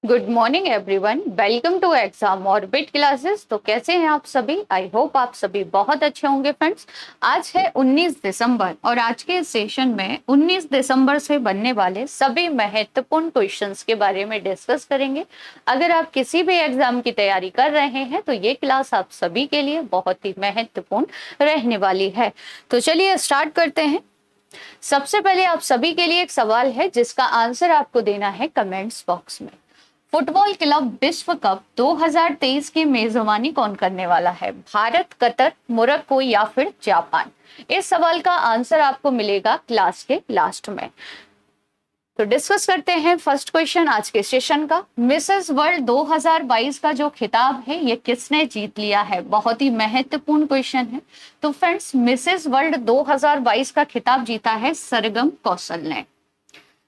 Good morning everyone, welcome to exam orbit classes. तो कैसे हैं आप सभी? आई होप आप सभी बहुत अच्छे होंगे फ्रेंड्स। आज है 19 दिसंबर और आज के सेशन में 19 दिसंबर से बनने वाले सभी महत्वपूर्ण क्वेश्चंस के बारे में डिस्कस करेंगे। अगर आप किसी भी एग्जाम की तैयारी कर रहे हैं तो ये क्लास आप सभी के लिए बहुत ही महत्वपूर्ण रहने वाली है। तो चलिए स्टार्ट करते हैं। सबसे पहले आप सभी के लिए एक सवाल है जिसका आंसर आपको देना है कमेंट्स बॉक्स में। फुटबॉल क्लब विश्व कप 2023 की मेजबानी कौन करने वाला है? भारत, कतर, मोरक्को या फिर जापान? इस सवाल का आंसर आपको मिलेगा क्लास के लास्ट में। तो डिस्कस करते हैं फर्स्ट क्वेश्चन आज के सेशन का। मिसेस वर्ल्ड 2022 का जो खिताब है ये किसने जीत लिया है? बहुत ही महत्वपूर्ण क्वेश्चन है। तो फ्रेंड्स, मिसेस वर्ल्ड 2022 का खिताब जीता है सरगम कौशल ने।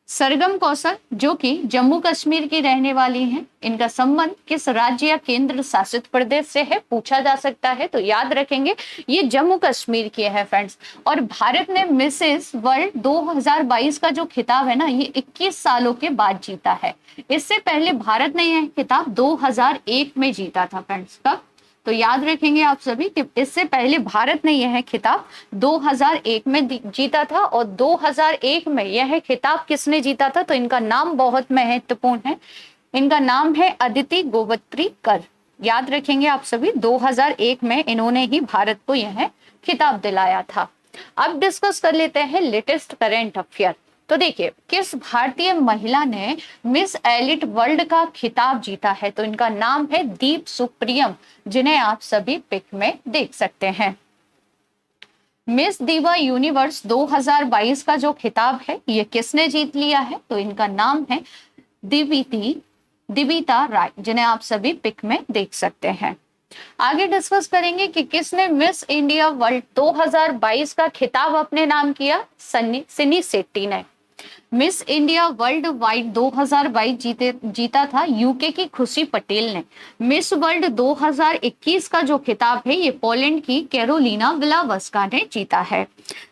सरगम कौशल जो कि जम्मू कश्मीर की रहने वाली हैं, इनका संबंध किस राज्य या केंद्र शासित प्रदेश से है पूछा जा सकता है। तो याद रखेंगे ये जम्मू कश्मीर की है फ्रेंड्स। और भारत ने मिसेस वर्ल्ड 2022 का जो खिताब है ना, ये 21 सालों के बाद जीता है। इससे पहले भारत ने यह खिताब 2001 में जीता था फ्रेंड्स। कब? तो याद रखेंगे आप सभी कि इससे पहले भारत ने यह खिताब 2001 में जीता था। और 2001 में यह खिताब किसने जीता था? तो इनका नाम बहुत महत्वपूर्ण है। इनका नाम है अदिति गोवत्री कर। याद रखेंगे आप सभी, 2001 में इन्होंने ही भारत को यह खिताब दिलाया था। अब डिस्कस कर लेते हैं लेटेस्ट करंट अफेयर। तो देखिए, किस भारतीय महिला ने मिस एलिट वर्ल्ड का खिताब जीता है? तो इनका नाम है दीप सुप्रियम, जिन्हें आप सभी पिक में देख सकते हैं। मिस दीवा यूनिवर्स 2022 का जो खिताब है ये किसने जीत लिया है? तो इनका नाम है दिविता राय, जिन्हें आप सभी पिक में देख सकते हैं। आगे डिस्कस करेंगे कि किसने मिस इंडिया वर्ल्ड 2022 का खिताब अपने नाम किया? सिनी शेट्टी ने। मिस इंडिया वर्ल्ड वाइड 2022 जीता था यूके की खुशी पटेल ने। मिस वर्ल्ड 2021 का जो खिताब है ये पोलैंड की कैरोलिना विलावस्का ने जीता है।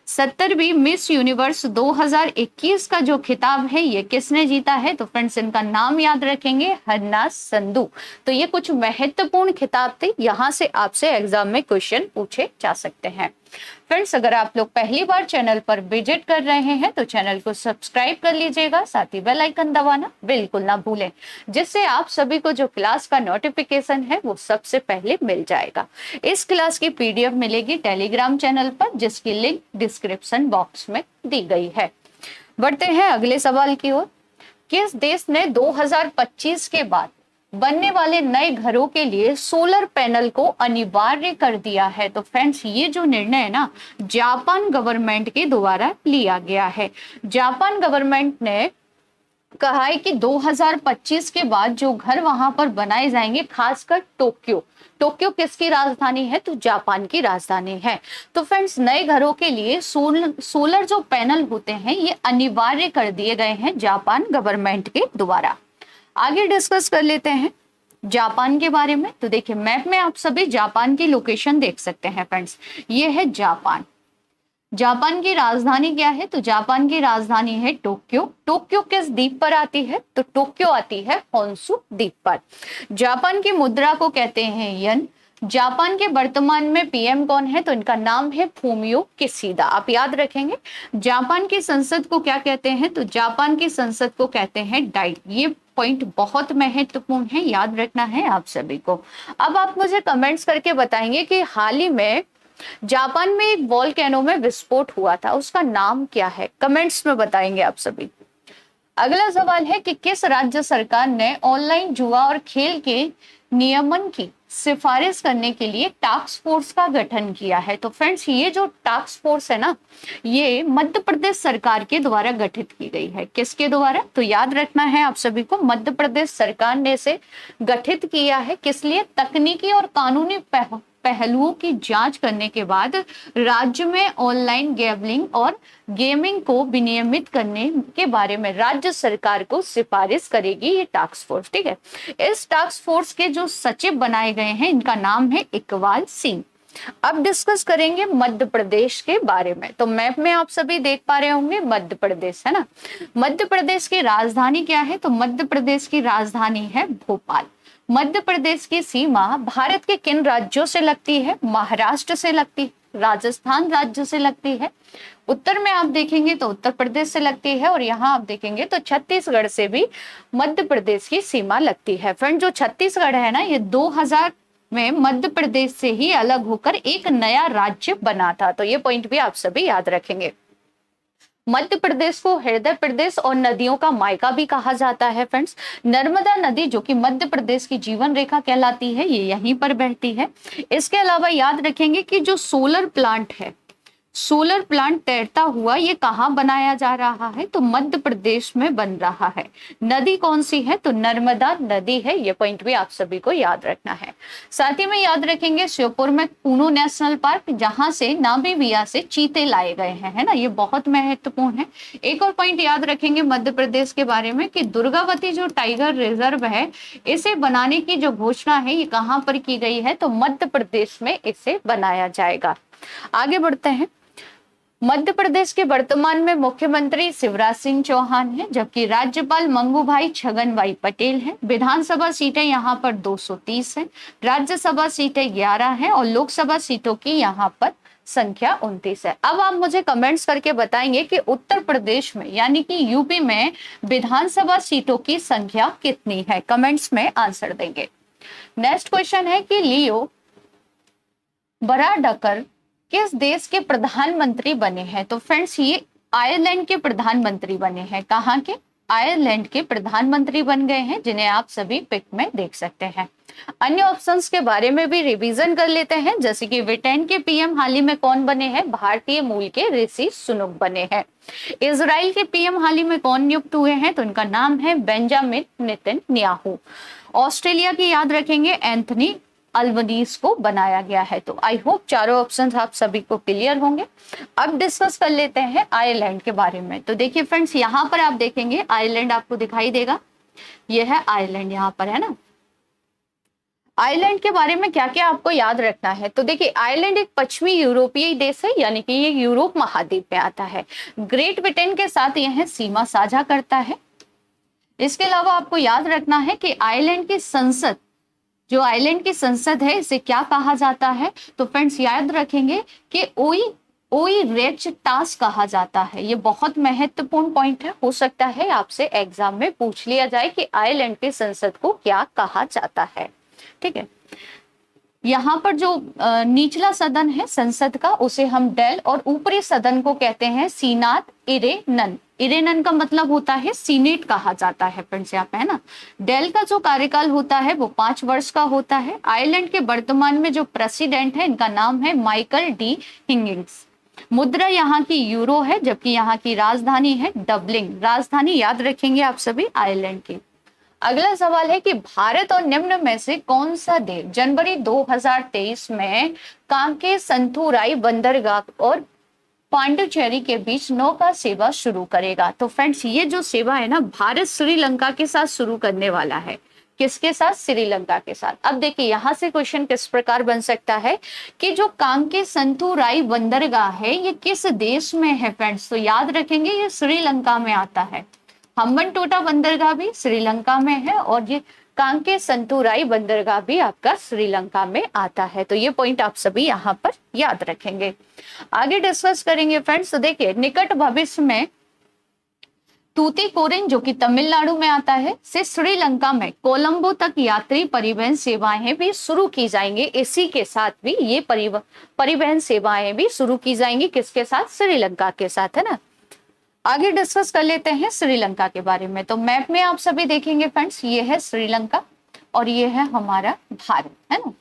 70वीं मिस यूनिवर्स 2021 का जो खिताब है ये किसने जीता है? तो फ्रेंड्स, इनका नाम याद रखेंगे, हन्ना संधू। तो ये कुछ महत्वपूर्ण खिताब थे, यहाँ से आपसे एग्जाम में क्वेश्चन पूछे जा सकते हैं। फ्रेंड्स, अगर आप लोग पहली बार चैनल पर विजिट कर रहे हैं तो चैनल को सब्सक्राइब कर लीजिएगा, साथ ही बेल आइकन दबाना बिल्कुल ना भूलें, जिससे आप सभी को जो क्लास का नोटिफिकेशन है वो सबसे पहले मिल जाएगा। इस क्लास की पीडीएफ मिलेगी टेलीग्राम चैनल पर, जिसकी लिंक डिस्क्रिप्शन बॉक्स में दी गई है। बढ़ते हैं अगले सवाल की ओर। किस देश ने 2025 के बाद बनने वाले नए घरों के लिए सोलर पैनल को अनिवार्य कर दिया है? तो फ्रेंड्स, ये जो निर्णय है ना, जापान गवर्नमेंट के द्वारा लिया गया है। जापान गवर्नमेंट ने कहा है कि 2025 के बाद जो घर वहां पर बनाए जाएंगे, खासकर टोक्यो किसकी राजधानी है? तो जापान की राजधानी है। तो फ्रेंड्स, नए घरों के लिए सोलर जो पैनल होते हैं ये अनिवार्य कर दिए गए हैं जापान गवर्नमेंट के द्वारा। आगे डिस्कस कर लेते हैं जापान के बारे में। तो देखिए, मैप में आप सभी जापान की लोकेशन देख सकते हैं फ्रेंड्स। ये है जापान। जापान की राजधानी क्या है? तो जापान की राजधानी है टोक्यो। टोक्यो किस द्वीप पर आती है? तो टोक्यो आती है होन्शु द्वीप पर। जापान की मुद्रा को कहते हैं यन। जापान के वर्तमान में पीएम कौन है? तो इनका नाम है फूमियो किशिदा। आप याद रखेंगे। जापान की संसद को क्या कहते हैं? तो जापान की संसद को कहते हैं डाइट। ये पॉइंट बहुत महत्वपूर्ण है, याद रखना है आप सभी को। अब आप मुझे कमेंट्स करके बताएंगे कि हाल ही में जापान में एक वोल्केनो में विस्फोट हुआ था, उसका नाम क्या है? कमेंट्स में बताएंगे आप सभी। अगला सवाल है कि किस राज्य सरकार ने ऑनलाइन जुआ और खेल के नियमन की सिफारिश करने के लिए टास्क फोर्स का गठन किया है? तो फ्रेंड्स, ये जो टास्क फोर्स है ना, ये मध्य प्रदेश सरकार के द्वारा गठित की गई है। किसके द्वारा? तो याद रखना है आप सभी को, मध्य प्रदेश सरकार ने इसे गठित किया है। किस लिए? तकनीकी और कानूनी पहलुओं की जांच करने के बाद राज्य में ऑनलाइन गैम्बलिंग और गेमिंग को विनियमित करने के बारे में राज्य सरकार को सिफारिश करेगी ये टास्क फोर्स। ठीक है। इस टास्क फोर्स के जो सचिव बनाए गए हैं, इनका नाम है इकबाल सिंह। अब डिस्कस करेंगे मध्य प्रदेश के बारे में। तो मैप में आप सभी देख पा रहे होंगे मध्य प्रदेश, है ना। मध्य प्रदेश की राजधानी क्या है? तो मध्य प्रदेश की राजधानी है भोपाल। मध्य प्रदेश की सीमा भारत के किन राज्यों से लगती है? महाराष्ट्र से लगती है, राजस्थान राज्य से लगती है, उत्तर में आप देखेंगे तो उत्तर प्रदेश से लगती है, और यहाँ आप देखेंगे तो छत्तीसगढ़ से भी मध्य प्रदेश की सीमा लगती है। फ्रेंड, जो छत्तीसगढ़ है ना, ये 2000 में मध्य प्रदेश से ही अलग होकर एक नया राज्य बना था। तो ये पॉइंट भी आप सभी याद रखेंगे। मध्य प्रदेश को हृदय प्रदेश और नदियों का मायका भी कहा जाता है। फ्रेंड्स, नर्मदा नदी जो कि मध्य प्रदेश की जीवन रेखा कहलाती है, ये यहीं पर बहती है। इसके अलावा याद रखेंगे कि जो सोलर प्लांट है, सोलर प्लांट तैरता हुआ ये कहाँ बनाया जा रहा है? तो मध्य प्रदेश में बन रहा है। नदी कौन सी है? तो नर्मदा नदी है। ये पॉइंट भी आप सभी को याद रखना है। साथ ही में याद रखेंगे श्योपुर में कूनो नेशनल पार्क, जहां से नामीबिया से चीते लाए गए हैं, है ना, ये बहुत महत्वपूर्ण है। एक और पॉइंट याद रखेंगे मध्य प्रदेश के बारे में कि दुर्गावती जो टाइगर रिजर्व है, इसे बनाने की जो घोषणा है ये कहाँ पर की गई है? तो मध्य प्रदेश में इसे बनाया जाएगा। आगे बढ़ते हैं। मध्य प्रदेश के वर्तमान में मुख्यमंत्री शिवराज सिंह चौहान हैं, जबकि राज्यपाल मंगूभाई छगनभाई पटेल हैं। विधानसभा सीटें यहाँ पर 230 हैं, राज्यसभा सीटें 11 हैं, और लोकसभा सीटों की यहाँ पर संख्या 29 है। अब आप मुझे कमेंट्स करके बताएंगे कि उत्तर प्रदेश में यानी कि यूपी में विधानसभा सीटों की संख्या कितनी है? कमेंट्स में आंसर देंगे। नेक्स्ट क्वेश्चन है कि लियो वराडकर किस देश के प्रधानमंत्री बने हैं? तो फ्रेंड्स, ये आयरलैंड के प्रधानमंत्री बने हैं। कहाँ के? आयरलैंड के प्रधानमंत्री बन गए हैं, जिन्हें आप सभी पिक में देख सकते हैं। अन्य ऑप्शंस के बारे में भी रिवीजन कर लेते हैं, जैसे कि ब्रिटेन के पीएम हाल ही में कौन बने हैं? भारतीय मूल के ऋषि सुनक बने हैं। इजराइल के पीएम हाल ही में कौन नियुक्त हुए हैं? तो उनका नाम है बेंजामिन नेतन्याहू। ऑस्ट्रेलिया की याद रखेंगे एंथनी अल्बनीज को बनाया गया है। तो आई होप चारों ऑप्शंस आप सभी को क्लियर होंगे। अब डिस्कस कर लेते हैं आयरलैंड के बारे में। तो देखिए फ्रेंड्स, यहाँ पर आप देखेंगे आयरलैंड आपको दिखाई देगा, यह है आयरलैंड, यहाँ पर है ना। आयरलैंड के बारे में क्या क्या आपको याद रखना है? तो देखिए, आयरलैंड एक पश्चिमी यूरोपीय देश है, यानी कि ये यूरोप महाद्वीप में आता है। ग्रेट ब्रिटेन के साथ यह सीमा साझा करता है। इसके अलावा आपको याद रखना है कि आयरलैंड की संसद, जो आयरलैंड की संसद है, इसे क्या कहा जाता है? तो फ्रेंड्स, याद रखेंगे कि ओई रेच टास कहा जाता है। ये बहुत महत्वपूर्ण पॉइंट है, हो सकता है आपसे एग्जाम में पूछ लिया जाए कि आयरलैंड की संसद को क्या कहा जाता है। ठीक है, यहाँ पर जो निचला सदन है संसद का, उसे हम डेल, और ऊपरी सदन को कहते हैं सीनात इरेनन। इरेनन का मतलब होता है सीनेट कहा जाता है फ्रेंड्स, यहाँ पे है ना। डेल का जो कार्यकाल होता है वो 5 वर्ष का होता है। आयरलैंड के वर्तमान में जो प्रेसिडेंट है, इनका नाम है माइकल डी हिगिंस। मुद्रा यहाँ की यूरो है, जबकि यहाँ की राजधानी है डबलिन। राजधानी याद रखेंगे आप सभी आयरलैंड की। अगला सवाल है कि भारत और निम्न में से कौन सा देश जनवरी 2023 में कांके संथुराई बंदरगाह और पांडुचेरी के बीच नौका सेवा शुरू करेगा? तो फ्रेंड्स, ये जो सेवा है ना, भारत श्रीलंका के साथ शुरू करने वाला है। किसके साथ? श्रीलंका के साथ। अब देखिए, यहाँ से क्वेश्चन किस प्रकार बन सकता है कि जो कांके संथुराई बंदरगाह है, ये किस देश में है फ्रेंड्स? तो याद रखेंगे ये श्रीलंका में आता है। हम्बनटोटा बंदरगाह भी श्रीलंका में है, और ये कांके संतुराई बंदरगाह भी आपका श्रीलंका में आता है। तो ये पॉइंट आप सभी यहाँ पर याद रखेंगे। आगे डिस्कस करेंगे फ्रेंड्स। तो देखिए, निकट भविष्य में तूतीकोरिन, जो कि तमिलनाडु में आता है, से श्रीलंका में कोलंबो तक यात्री परिवहन सेवाएं भी शुरू की जाएंगी। इसी के साथ भी ये परिवहन सेवाएं भी शुरू की जाएंगी। किसके साथ? श्रीलंका के साथ, है ना। आगे डिस्कस कर लेते हैं श्रीलंका के बारे में। तो मैप में आप सभी देखेंगे फ्रेंड्स, ये है श्रीलंका और ये है हमारा भारत, है ना।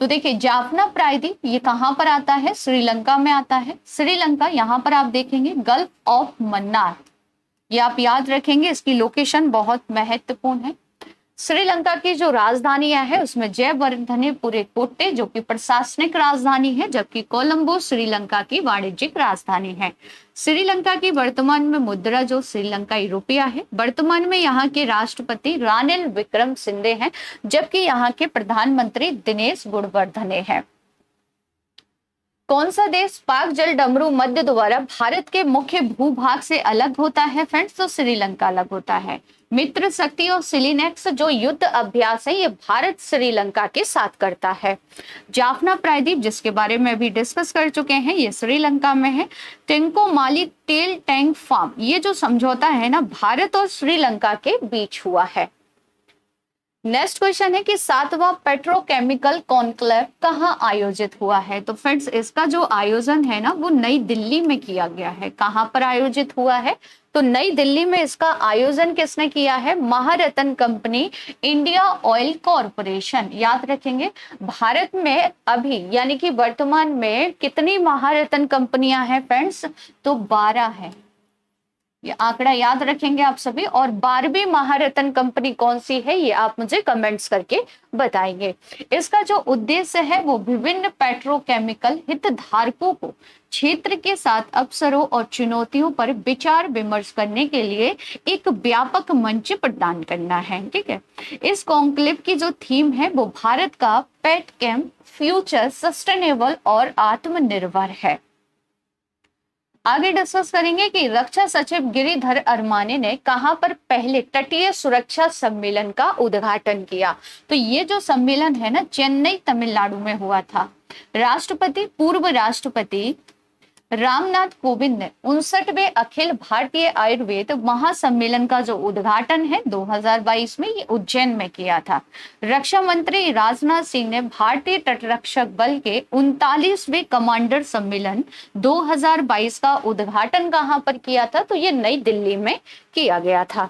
तो देखिए, जाफना प्रायद्वीप ये कहाँ पर आता है? श्रीलंका में आता है। श्रीलंका यहाँ पर आप देखेंगे गल्फ ऑफ मन्नार, ये आप याद रखेंगे, इसकी लोकेशन बहुत महत्वपूर्ण है। श्रीलंका की जो राजधानियां है उसमें जयवर्धनेपुरे कोट्टे, जो कि प्रशासनिक राजधानी है, जबकि कोलंबो श्रीलंका की वाणिज्यिक राजधानी है। श्रीलंका की वर्तमान में मुद्रा जो श्रीलंकाई रुपया है। वर्तमान में यहाँ के राष्ट्रपति रानिल विक्रमसिंघे हैं, जबकि यहाँ के प्रधानमंत्री दिनेश गुणवर्धने हैं। कौन सा देश पाक जल डमरू मध्य द्वारा भारत के मुख्य भूभाग से अलग होता है फ्रेंड्स? तो श्रीलंका अलग होता है। मित्र शक्ति और सिलिनेक्स जो युद्ध अभ्यास है ये भारत श्रीलंका के साथ करता है। जाफना प्रायद्वीप जिसके बारे में अभी डिस्कस कर चुके हैं ये श्रीलंका में है। टेंकोमाली टेल टैंक फार्म ये जो समझौता है ना भारत और श्रीलंका के बीच हुआ है। नेक्स्ट क्वेश्चन है कि 7वां पेट्रोकेमिकल कॉन्क्लेव कहाँ आयोजित हुआ है? तो फ्रेंड्स इसका जो आयोजन है ना वो नई दिल्ली में किया गया है। कहाँ पर आयोजित हुआ है? तो नई दिल्ली में इसका आयोजन किसने किया है? महारत्न कंपनी इंडिया ऑयल कॉरपोरेशन। याद रखेंगे भारत में अभी यानी कि वर्तमान में कितनी महारत्न कंपनियां हैं फ्रेंड्स? तो 12 है। ये आंकड़ा याद रखेंगे आप सभी। और 12वीं महारत्न कंपनी कौन सी है ये आप मुझे कमेंट्स करके बताएंगे। इसका जो उद्देश्य है वो विभिन्न पेट्रोकेमिकल हितधारकों को क्षेत्र के साथ अवसरों और चुनौतियों पर विचार विमर्श करने के लिए एक व्यापक मंच प्रदान करना है। ठीक है, इस कॉन्क्लेव की जो थीम है वो भारत का पेटकेम फ्यूचर सस्टेनेबल और आत्मनिर्भर है। आगे डिस्कस करेंगे कि रक्षा सचिव गिरिधर अरमाने ने कहां पर पहले तटीय सुरक्षा सम्मेलन का उद्घाटन किया? तो ये जो सम्मेलन है ना चेन्नई तमिलनाडु में हुआ था। पूर्व राष्ट्रपति रामनाथ कोविंद ने 59वें अखिल भारतीय आयुर्वेद महासम्मेलन का जो उद्घाटन है 2022 में ये उज्जैन में किया था। रक्षा मंत्री राजनाथ सिंह ने भारतीय तटरक्षक बल के 39वें कमांडर सम्मेलन 2022 का उद्घाटन कहां पर किया था? तो ये नई दिल्ली में किया गया था।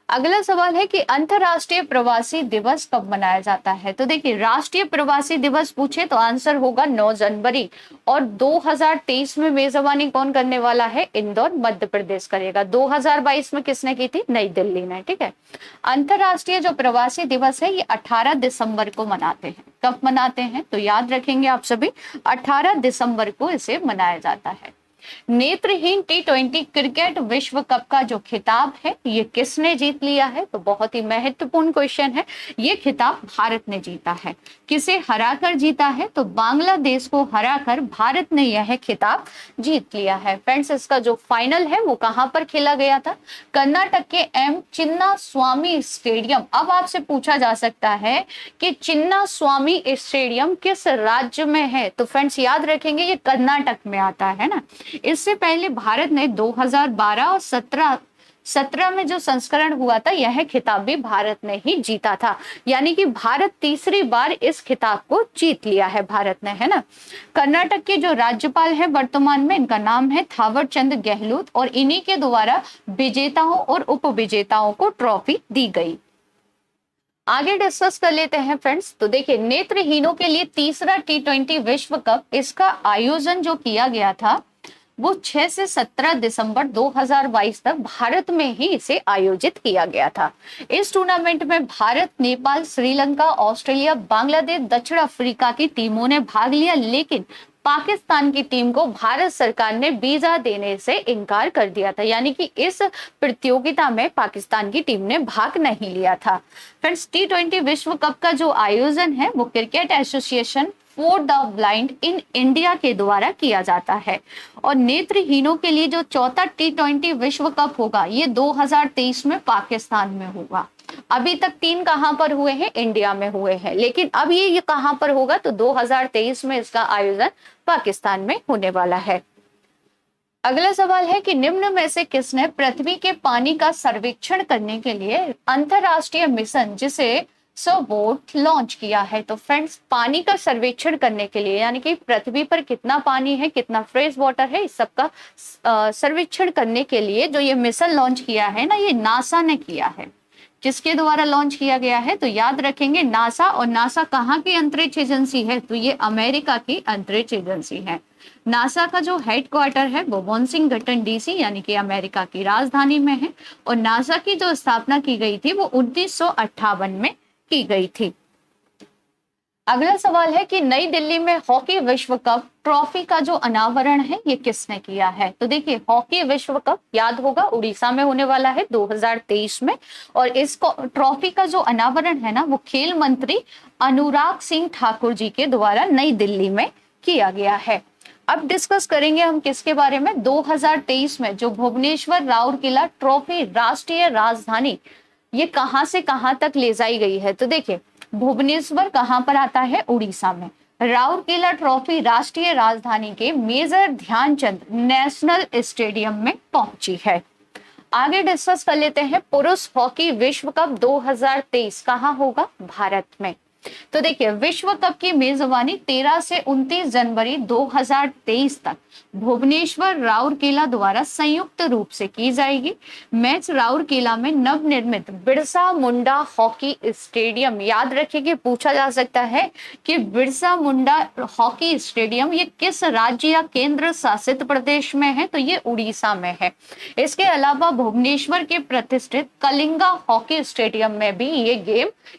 अगला सवाल है कि अंतरराष्ट्रीय प्रवासी दिवस कब मनाया जाता है? तो देखिए राष्ट्रीय प्रवासी दिवस पूछे तो आंसर होगा 9 जनवरी। और 2023 में मेजबानी कौन करने वाला है? इंदौर मध्य प्रदेश करेगा। 2022 में किसने की थी? नई दिल्ली ने। ठीक है, अंतरराष्ट्रीय जो प्रवासी दिवस है ये 18 दिसंबर को मनाते हैं। कब मनाते हैं? तो याद रखेंगे आप सभी 18 दिसंबर को इसे मनाया जाता है। नेत्रहीन T20 क्रिकेट विश्व कप का जो खिताब है ये किसने जीत लिया है? तो बहुत ही महत्वपूर्ण क्वेश्चन है। ये खिताब भारत ने जीता है। किसे हराकर जीता है? तो बांग्लादेश को हराकर भारत ने यह खिताब जीत लिया है। फ्रेंड्स इसका जो फाइनल है वो कहां पर खेला गया था? कर्नाटक के एम चिन्ना स्वामी स्टेडियम। अब आपसे पूछा जा सकता है कि चिन्ना स्वामी स्टेडियम किस राज्य में है? तो फ्रेंड्स याद रखेंगे ये कर्नाटक में आता है ना। इससे पहले भारत ने 2012 और 17 में जो संस्करण हुआ था यह खिताब भी भारत ने ही जीता था। यानी कि भारत तीसरी बार इस खिताब को जीत लिया है भारत ने, है ना। कर्नाटक के जो राज्यपाल हैं वर्तमान में इनका नाम है थावर चंद गहलोत और इन्हीं के द्वारा विजेताओं और उपविजेताओं को ट्रॉफी दी गई। आगे डिस्कस कर लेते हैं फ्रेंड्स। तो देखिए नेत्रहीनों के लिए तीसरा T20 विश्व कप इसका आयोजन जो किया गया था वो 6 से 17 दिसंबर 2022 तक भारत में ही इसे आयोजित किया गया था। इस टूर्नामेंट में भारत, नेपाल, श्रीलंका, ऑस्ट्रेलिया, बांग्लादेश, दक्षिण अफ्रीका की टीमों ने भाग लिया, लेकिन पाकिस्तान की टीम को भारत सरकार ने वीजा देने से इनकार कर दिया था। यानी कि इस प्रतियोगिता में पाकिस्तान की टीम ने भाग नहीं लिया था। फ्रेंड्स T20 विश्व कप का जो आयोजन है वो cricket association for the blind in India के द्वारा किया जाता है। और नेत्रहीनों के लिए जो चौथा T20 विश्व कप होगा ये 2023 में पाकिस्तान में होगा। अभी तक 3 कहां पर हुए हैं? इंडिया में हुए हैं, लेकिन अब ये कहां पर होगा? तो 2023 में इसका आयोजन पाकिस्तान में होने वाला है। अगला सवाल है कि निम्न में से किसने पृथ्वी के पानी का सर्वेक्षण करने के लिए अंतरराष्ट्रीय मिशन जिसे सबोट लॉन्च किया है? तो फ्रेंड्स पानी का सर्वेक्षण करने के लिए यानी कि पृथ्वी पर कितना पानी है, कितना फ्रेश वाटर है, इस सबका सर्वेक्षण करने के लिए जो ये मिशन लॉन्च किया है ना ये नासा ने किया है। किसके द्वारा लॉन्च किया गया है? तो याद रखेंगे नासा। और नासा कहाँ की अंतरिक्ष एजेंसी है? तो ये अमेरिका की अंतरिक्ष एजेंसी है। नासा का जो हेडक्वार्टर है वो वाशिंगटन DC यानी कि अमेरिका की राजधानी में है। और नासा की जो स्थापना की गई थी वो 1958 में की गई थी। अगला सवाल है कि नई दिल्ली में हॉकी विश्व कप ट्रॉफी का जो अनावरण है ये किसने किया है? तो देखिए हॉकी विश्व कप याद होगा उड़ीसा में होने वाला है 2023 में। और इस ट्रॉफी का जो अनावरण है ना वो खेल मंत्री अनुराग सिंह ठाकुर जी के द्वारा नई दिल्ली में किया गया है। अब डिस्कस करेंगे हम किसके बारे में, 2023 में जो भुवनेश्वर राउरकेला ट्रॉफी राष्ट्रीय राजधानी ये कहां से कहां तक ले जाई गई है। तो देखिए भुवनेश्वर कहां पर आता है, उड़ीसा में। राउरकेला ट्रॉफी राष्ट्रीय राजधानी के मेजर ध्यानचंद नेशनल स्टेडियम में पहुंची है। आगे डिस्कस कर लेते हैं पुरुष हॉकी विश्व कप 2023 कहां होगा, भारत में। तो देखिए विश्व कप की मेजबानी 13 से 29 जनवरी 2023 तक भुवनेश्वर राउरकेला द्वारा संयुक्त रूप से की जाएगी। मैच राउरकेला में नवनिर्मित बिरसा मुंडा हॉकी स्टेडियम, याद रखिए पूछा जा सकता है कि बिरसा मुंडा हॉकी स्टेडियम ये किस राज्य या केंद्र शासित प्रदेश में है, तो ये उड़ीसा में है। इसके अलावा भुवनेश्वर के प्रतिष्ठित कलिंगा हॉकी स्टेडियम में भी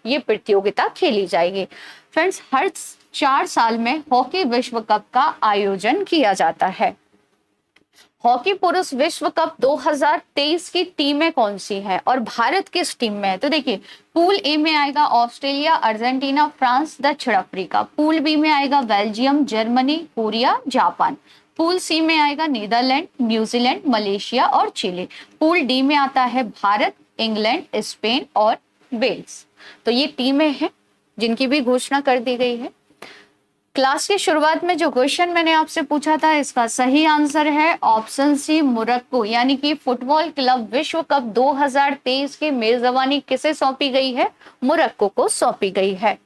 ये प्रतियोगिता खेली जाएगी। फ्रेंड्स हर 4 साल में हॉकी विश्व कप का आयोजन किया जाता है। हॉकी पुरुष विश्व कप 2023 की टीमें कौन सी हैं और भारत किस टीम में है। तो देखिए पूल ए में आएगा ऑस्ट्रेलिया, अर्जेंटीना, फ्रांस, दक्षिण अफ्रीका। पूल बी में आएगा Belgium, Germany, Korea, Japan. Pool C में आएगा नीदरलैंड, न्यूजीलैंड, मलेशिया और चिली। पूल डी में आता है भारत, इंग्लैंड, स्पेन और वेल्स। तो ये टीमें हैं जिनकी भी घोषणा कर दी गई है। क्लास की शुरुआत में जो क्वेश्चन मैंने आपसे पूछा था इसका सही आंसर है ऑप्शन सी मोरक्को, यानी कि फुटबॉल क्लब विश्व कप 2023 की मेजबानी किसे सौंपी गई है, मोरक्को को सौंपी गई है।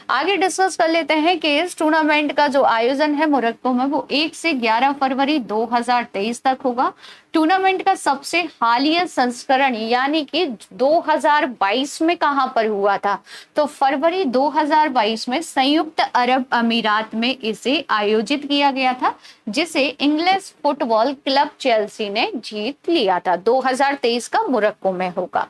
आगे डिस्कस कर लेते हैं कि इस टूर्नामेंट का जो आयोजन है मोरक्को में वो 1 से 11 फरवरी 2023 तक होगा। टूर्नामेंट का सबसे हालिया संस्करण यानी कि 2022 में कहां पर हुआ था, तो फरवरी 2022 में संयुक्त अरब अमीरात में इसे आयोजित किया गया था, जिसे इंग्लिश फुटबॉल क्लब चेल्सी ने जीत लिया था। 2023 का मोरक्को में होगा।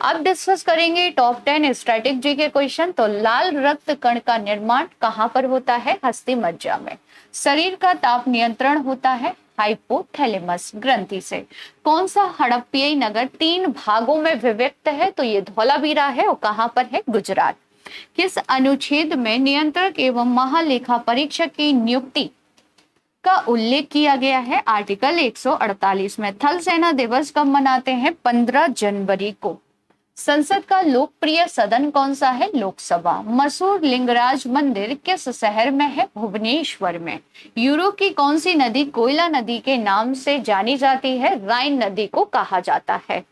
अब डिस्कस करेंगे टॉप 10 स्टैटिक जी के क्वेश्चन। तो लाल रक्त कण का निर्माण कहां पर होता है, हस्ती मज्जा में। शरीर का ताप नियंत्रण होता है हाइपोथैलेमस ग्रंथि से। कौन सा हड़प्पीय नगर 3 भागों में विभक्त है, तो ये धौलावीरा है और कहां पर है, गुजरात। किस अनुच्छेद में नियंत्रक एवं महालेखा परीक्षक की नियुक्ति का उल्लेख किया गया है, आर्टिकल 148 में। थल सेना दिवस कब मनाते हैं, 15 जनवरी को। संसद का लोकप्रिय सदन कौन सा है, लोकसभा। मशहूर लिंगराज मंदिर किस शहर में है, भुवनेश्वर में। यूरोप की कौन सी नदी कोयला नदी के नाम से जानी जाती है, राइन नदी को कहा जाता है।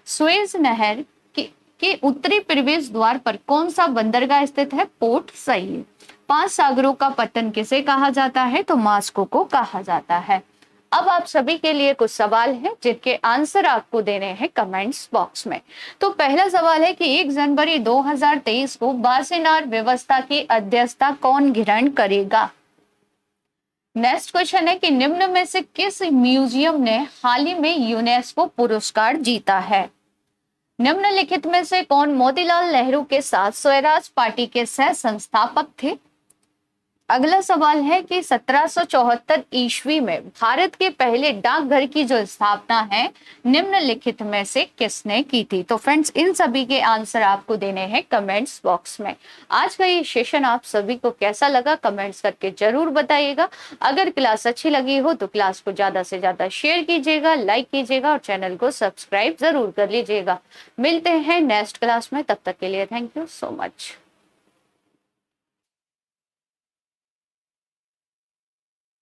सुएज नहर के उत्तरी प्रवेश द्वार पर कौन सा बंदरगाह स्थित है, पोर्ट सईद। 5 सागरों का पतन किसे कहा जाता है, तो मास्को को कहा जाता है। अब आप सभी के लिए कुछ सवाल हैं जिनके आंसर आपको देने हैं कमेंट्स बॉक्स में। तो पहला सवाल है कि 1 जनवरी 2023 को बासेनार व्यवस्था की अध्यक्षता कौन ग्रहण करेगा। नेक्स्ट क्वेश्चन है कि निम्न में से किस म्यूजियम ने हाल ही में यूनेस्को पुरस्कार जीता है। निम्नलिखित में से कौन मोतीलाल नेहरू के साथ स्वराज पार्टी के सह संस्थापक थे। अगला सवाल है कि 1774 ईस्वी में भारत के पहले डाकघर की जो स्थापना है निम्नलिखित में से किसने की थी। तो फ्रेंड्स इन सभी के आंसर आपको देने हैं कमेंट्स बॉक्स में। आज का ये सेशन आप सभी को कैसा लगा कमेंट्स करके जरूर बताइएगा। अगर क्लास अच्छी लगी हो तो क्लास को ज्यादा से ज्यादा शेयर कीजिएगा, लाइक कीजिएगा और चैनल को सब्सक्राइब जरूर कर लीजिएगा। मिलते हैं नेक्स्ट क्लास में, तब तक के लिए थैंक यू सो मच।